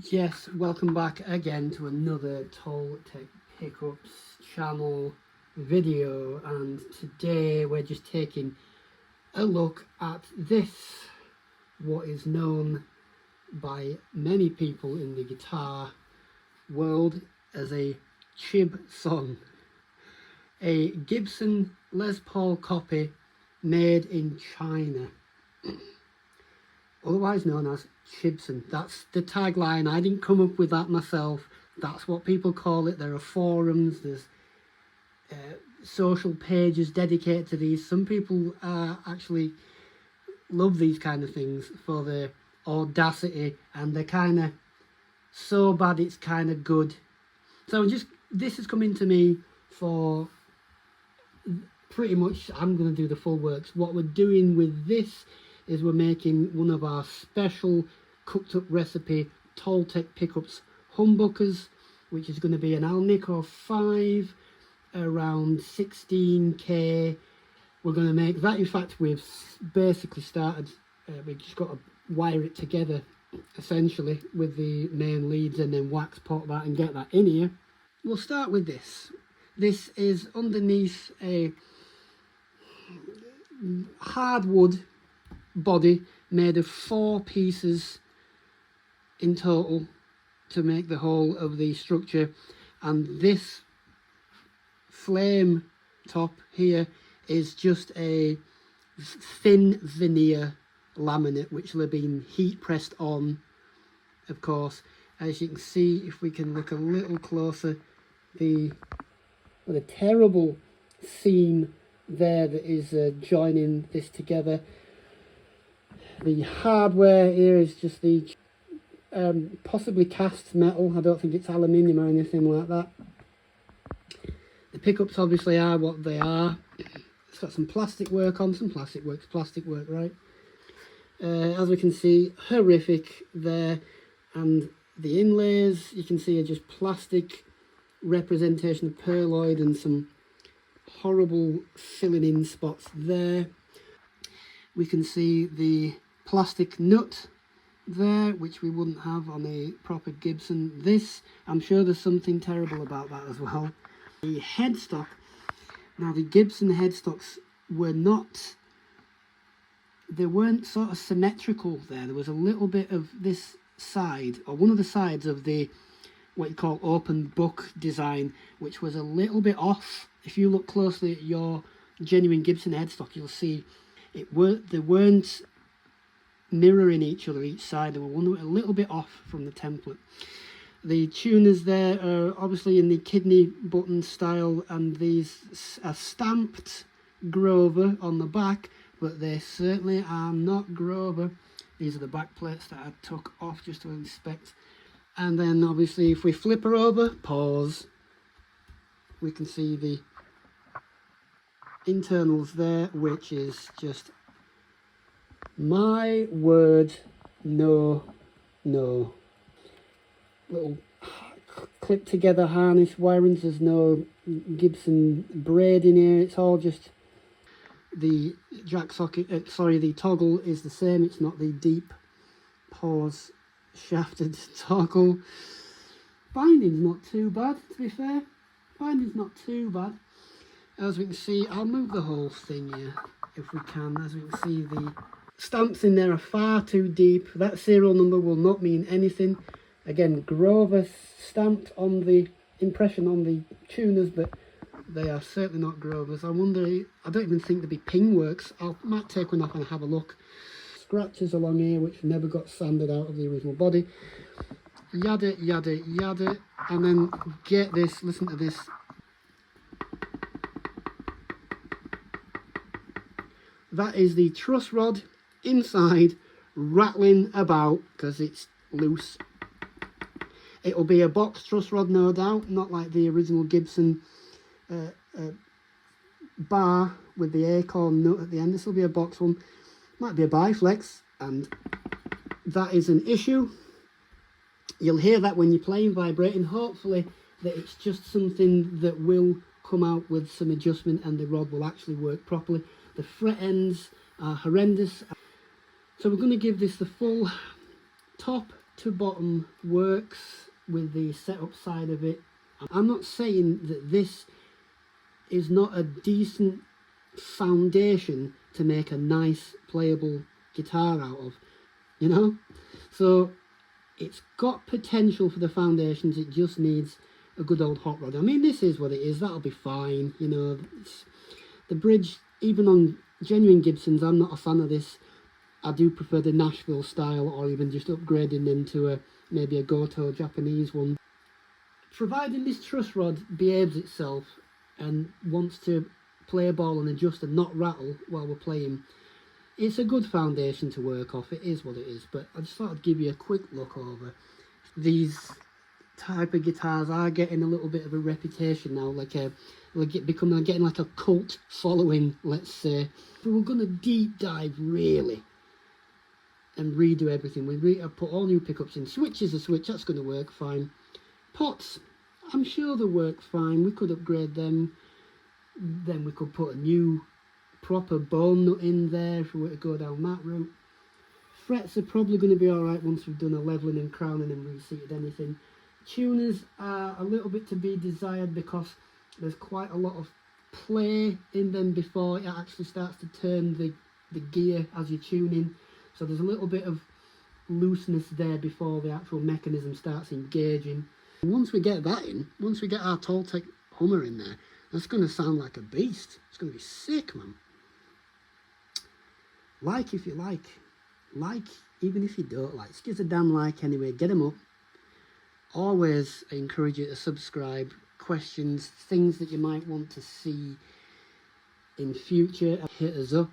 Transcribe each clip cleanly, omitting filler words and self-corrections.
Yes, welcome back again to another Toltec Pickups channel video, and today we're just taking a look at this, what is known by many people in the guitar world as a CHIBSON, a Gibson Les Paul copy made in China, otherwise known as CHIBSON. That's the tagline. I didn't come up with that myself. That's what people call it. There are forums, there's social pages dedicated to these. Some people actually love these kind of things for their audacity, and they're kind of so bad it's kind of good. So this is coming to me for pretty much, I'm going to do the full works. What we're doing with this is we're making one of our special cooked up recipe Toltec Pickups humbuckers, which is going to be an Alnico 5 around 16k. We're going to make that. In fact, we've basically started, we've just got to wire it together essentially with the main leads and then wax pot that and get that in here. We'll start with this. This is underneath a hardwood body made of 4 pieces in total to make the whole of the structure, and this flame top here is just a thin veneer laminate which will have been heat pressed on, of course. As you can see, if we can look a little closer, the terrible seam there that is joining this together. The hardware here is just the possibly cast metal. I don't think it's aluminium or anything like that. The pickups obviously are what they are. It's got some plastic work on, some plastic work, right? As we can see, horrific there. And the inlays, you can see, are just plastic representation of pearloid and some horrible filling in spots there. We can see the plastic nut there, which we wouldn't have on a proper Gibson. This, I'm sure there's something terrible about that as well. The headstock. Now the Gibson headstocks they weren't sort of symmetrical there. There was a little bit of this side, or one of the sides of the what you call open book design, which was a little bit off. If you look closely at your genuine Gibson headstock, you'll see they weren't mirroring each other each side. They were a little bit off from the template. The tuners there are obviously in the kidney button style, and these are stamped Grover on the back, but they certainly are not Grover. These are the back plates that I took off just to inspect. And then obviously if we flip her over, pause, we can see the internals there, which is just, my word, no. Little clip together harness wirings. There's no Gibson braid in here. It's all just the jack socket. The toggle is the same. It's not the deep pause shafted toggle. Binding's not too bad, to be fair. Binding's not too bad. As we can see, I'll move the whole thing here if we can. As we can see, the stamps in there are far too deep. That serial number will not mean anything. Again, Grover stamped on the impression on the tuners, but they are certainly not Grovers. I wonder, I don't even think there'd be ping works. I might take one off and have a look. Scratches along here which never got sanded out of the original body. Yada, yada, yada. And then get this, listen to this. That is the truss rod inside rattling about because it's loose. It'll be a box truss rod, no doubt, not like the original Gibson bar with the acorn nut at the end. This will be a box one. Might be a biflex, and that is an issue. You'll hear that when you're playing vibrating. Hopefully that it's just something that will come out with some adjustment and the rod will actually work properly. The fret ends are horrendous. So we're going to give this the full top to bottom works with the setup side of it. I'm not saying that this is not a decent foundation to make a nice playable guitar out of, you know. So it's got potential for the foundations, it just needs a good old hot rod. I mean, this is what it is, that'll be fine, you know. The bridge, even on genuine Gibsons, I'm not a fan of this. I do prefer the Nashville style, or even just upgrading them to maybe a Goto Japanese one. Providing this truss rod behaves itself and wants to play a ball and adjust and not rattle while we're playing, it's a good foundation to work off. It is what it is. But I just thought I'd give you a quick look over. These type of guitars are getting a little bit of a reputation now, like getting like a cult following, let's say. If we were going to deep dive really and redo everything, I put all new pickups in. Switch is a switch, that's going to work fine. Pots, I'm sure they work fine. We could upgrade them. Then we could put a new proper bone nut in there if we were to go down that route. Frets are probably going to be alright once we've done a levelling and crowning and reseated anything. Tuners are a little bit to be desired because there's quite a lot of play in them before it actually starts to turn the gear as you're tuning. So there's a little bit of looseness there before the actual mechanism starts engaging. And once we get that in, once we get our Toltec Hummer in there, that's going to sound like a beast. It's going to be sick, man. Like if you like. Like even if you don't like. Just give us a damn like anyway. Get them up. Always encourage you to subscribe. Questions, things that you might want to see in future, hit us up.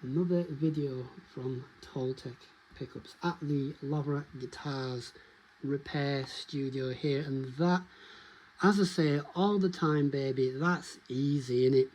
Another video from Toltec Pickups at the Laverack Guitars repair studio here, and that, as I say all the time, baby, that's easy, innit?